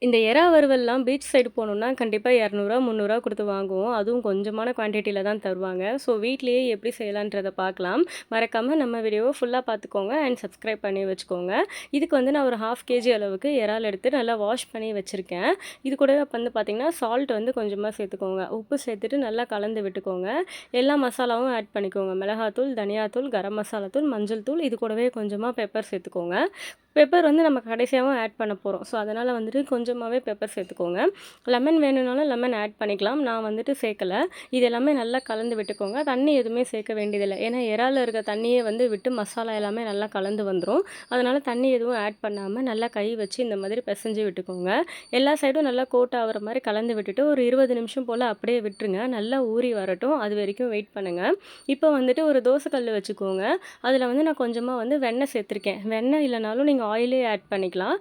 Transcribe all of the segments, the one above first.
இந்த எறா வறுவல்லாம் beach side போனோம்னா, கண்டிப்பா ரூ. 200 ரூ. 300 குடுத்து வாங்குவோம். அதுவும் கொஞ்சமான குவான்டிட்டில தான் தருவாங்க. ஸோ வீட்லயே எப்படி செய்யலான்றத பார்க்கலாம். மறக்காம நம்ம வீடியோவ ஃபுல்லா பார்த்துக்கோங்க அண்ட் சப்ஸ்கிரைப் பண்ணி வச்சுக்கோங்க. இதுக்கு வந்து நான் ஒரு 1/2 கேஜி அளவுக்கு இறால் எடுத்து நல்லா வாஷ் பண்ணி வச்சிருக்கேன். இது கூடவே வந்து பார்த்தீங்கன்னா, சால்ட் வந்து கொஞ்சமா சேர்த்துக்கோங்க. உப்பு சேர்த்துட்டு நல்லா கலந்து விட்டுக்கோங்க. எல்லா மசாலாவும் ஆட் பண்ணிக்கோங்க. மிளகாத்தூள், தனியாத்தூள், கரம் மசாலா தூள், மஞ்சள் தூள், இது கூடவே கொஞ்சமா பெப்பர் சேர்த்துக்கோங்க. பெப்பர் வந்து நம்ம கடைசியாவும் ஆட் பண்ண போறோம். ஸோ அதனால வந்துட்டு கொஞ்சமாவே பெப்பர் சேர்த்துக்கோங்க. லெமன் வேணும்னாலும் லெமன் ஆட் பண்ணிக்கலாம். நான் வந்துட்டு சேர்க்கல. இது எல்லாமே நல்லா கலந்து விட்டுக்கோங்க. தண்ணி எதுவுமே சேர்க்க வேண்டியதில்ல. ஏன்னா இறால்ல இருக்க தண்ணியே வந்து விட்டு மசாலா எல்லாமே நல்லா கலந்து வந்துரும். அதனால தண்ணி எதுவும் ஆட் பண்ணாம நல்லா கை வச்சு இந்த மாதிரி பெசஞ்சு விட்டுக்கோங்க. எல்லா சைடும் நல்லா கோட் ஆகுற மாரி கலந்து விட்டுட்டு ஒரு 20 நிமிஷம் போல அப்படியே விட்டுருங்க. நல்லா ஊறி வரட்டும். அது வரைக்கும் வெயிட் பண்ணுங்க. இப்போ வந்துட்டு ஒரு தோசை கல் வச்சுக்கோங்க. அதில வந்து நான் கொஞ்சமா வந்து வெண்ணெய் சேர்த்துருக்கேன். வெண்ணெய் இல்லனாலும் நீங்க ஆயிலே ஆட் பண்ணிக்கலாம்.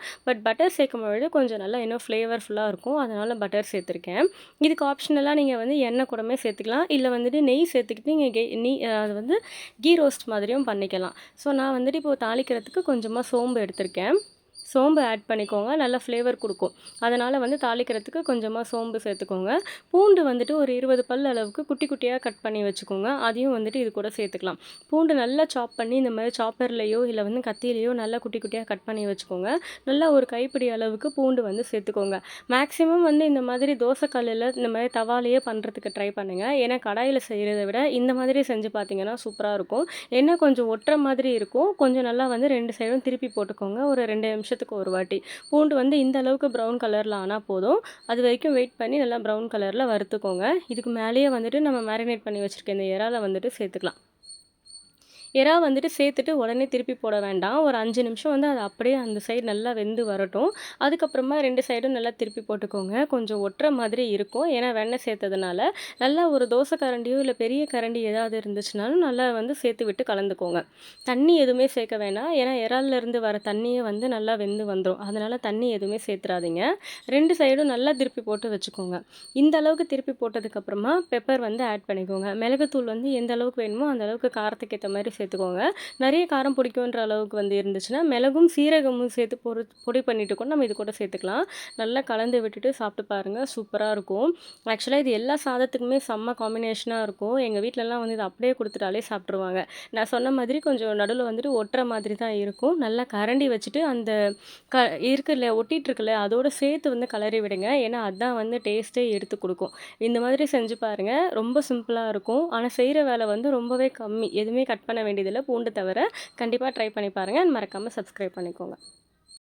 பட்டர் சேர்க்கும்பொழுது கொஞ்சம் நல்லா இன்னும் ஃப்ளேவர்ஃபுல்லா இருக்கும். அதனால பட்டர் சேர்த்துருக்கேன். இதுக்கு ஆப்ஷனலா நீங்க வந்து எண்ணெய் கூடமே சேர்த்துக்கலாம். இல்ல வந்துட்டு நெய் சேர்த்துக்கிட்டு நீங்க அது வந்து கீ ரோஸ்ட் மாதிரியும் பண்ணிக்கலாம். ஸோ நான் வந்துட்டு இப்போ தாளிக்கிறதுக்கு கொஞ்சமா சோம்பு எடுத்திருக்கேன். சோம்பு ஆட் பண்ணிக்கோங்க. நல்லா ஃப்ளேவர் குடுக்கும். அதனால வந்து தாளிக்கிறதுக்கு கொஞ்சமா சோம்பு சேர்த்துக்கோங்க. பூண்டு வந்துட்டு ஒரு 20 பல் அளவுக்கு குட்டி குட்டியா கட் பண்ணி வச்சுக்கோங்க. அதையும் வந்துட்டு இது கூட சேர்த்துக்கலாம். பூண்டு நல்லா சாப் பண்ணி இந்த மாரி சாப்பர்லயோ இல்ல வந்து கத்தியிலயோ நல்லா குட்டி குட்டியா கட் பண்ணி வச்சுக்கோங்க. நல்லா ஒரு கைப்பிடி அளவுக்கு பூண்டு வந்து சேர்த்துக்கோங்க. மேக்ஸிமம் வந்து இந்த மாதிரி தோசை கல்லுல இந்த மாரி தவாலயே பண்றதுக்கு ட்ரை பண்ணுங்க. ஏன்னா கடாயில செய்றத விட இந்த மாதிரி செஞ்சு பார்த்தீங்கன்னா சூப்பரா இருக்கும். எண்ணெய் கொஞ்சம் ஒட்டுற மாதிரி இருக்கும். கொஞ்சம் நல்லா வந்து 2 சைடும் திருப்பி போட்டுக்கோங்க. ஒரு 2 நிமிஷத்துக்கு ஒரு வாட்டி. பூண்டு வந்து இந்த அளவுக்கு ப்ரவுன் கலர்ல ஆனா போதும். அது வரைக்கும் வெயிட் பண்ணி நல்லா ப்ரவுன் கலர்ல வறுத்துக்கோங்க. இதுக்கு மேலேயே வந்துட்டு நம்ம மேரினேட் பண்ணி வச்சிருக்க இந்த இறால வந்துட்டு சேர்த்துக்கலாம். எறா வந்துட்டு சேர்த்துட்டு உடனே திருப்பி போட வேண்டாம். ஒரு 5 நிமிஷம் வந்து அது அப்படியே அந்த சைடு நல்லா வெந்து வரட்டும். அதுக்கப்புறமா 2 சைடும் நல்லா திருப்பி போட்டுக்கோங்க. கொஞ்சம் ஒட்டுற மாதிரி இருக்கும். ஏன்னா வெண்ணெய் சேர்த்ததுனால. நல்லா ஒரு தோசை கரண்டியோ இல்ல பெரிய கரண்டி ஏதாவது இருந்துச்சுனாலும் நல்லா வந்து சேர்த்து விட்டு கலந்துக்கோங்க. தண்ணி எதுவுமே சேர்க்க வேணாம். ஏன்னா இறால்லேருந்து வர தண்ணியே வந்து நல்லா வெந்து வந்துரும். அதனால தண்ணி எதுவுமே சேர்த்துறாதீங்க. 2 சைடும் நல்லா திருப்பி போட்டு வச்சுக்கோங்க. இந்த அளவுக்கு திருப்பி போட்டதுக்கப்புறமா பெப்பர் வந்து ஆட் பண்ணிக்கோங்க. மிளகுத்தூள் வந்து எந்த அளவுக்கு வேணுமோ அந்த அளவுக்கு காரத்துக்கு ஏத்த மாரி சேர்த்துக்கோங்க. நிறைய காரம் பிடிக்குன்ற அளவுக்கு வந்து இருந்துச்சுன்னா, மிளகும், சீரகமும் சேர்த்து பொடி பண்ணிட்டு கூட நம்ம இது கூட சேர்த்துக்கலாம். நல்லா கலந்து விட்டுட்டு சாப்பிட்டு பாருங்க. சூப்பரா இருக்கும். ஆக்சுவலா இது எல்லா சாதத்துக்குமே செம்ம காம்பினேஷனா இருக்கும். எங்க வீட்லலாம் வந்து இத அப்படியே குடுத்துட்டாலே சாப்ட்டுருவாங்க. நான் சொன்ன மாதிரி கொஞ்சம் நடுவுல வந்துட்டு ஒட்டுற மாதிரி தான் இருக்கும். நல்லா கரண்டி வச்சுட்டு அந்த க இருக்குல்ல ஒட்டிட்டு இருக்குல்ல, அதோட சேர்த்து வந்து கிளறி விடுங்க. ஏன்னா, அதான் வந்து டேஸ்ட்டே எடுத்து குடுக்கும். இந்த மாதிரி செஞ்சு பாருங்க. ரொம்ப சிம்பிளா இருக்கும். ஆனா செய்ற வேலை வந்து ரொம்பவே கம்மி. எதுவுமே கட் பண்ண வேண்டியதில்ல பூண்டு தவிர. கண்டிப்பா ட்ரை பண்ணி பாருங்க. மறக்காம சப்ஸ்கிரைப் பண்ணிக்கோங்க.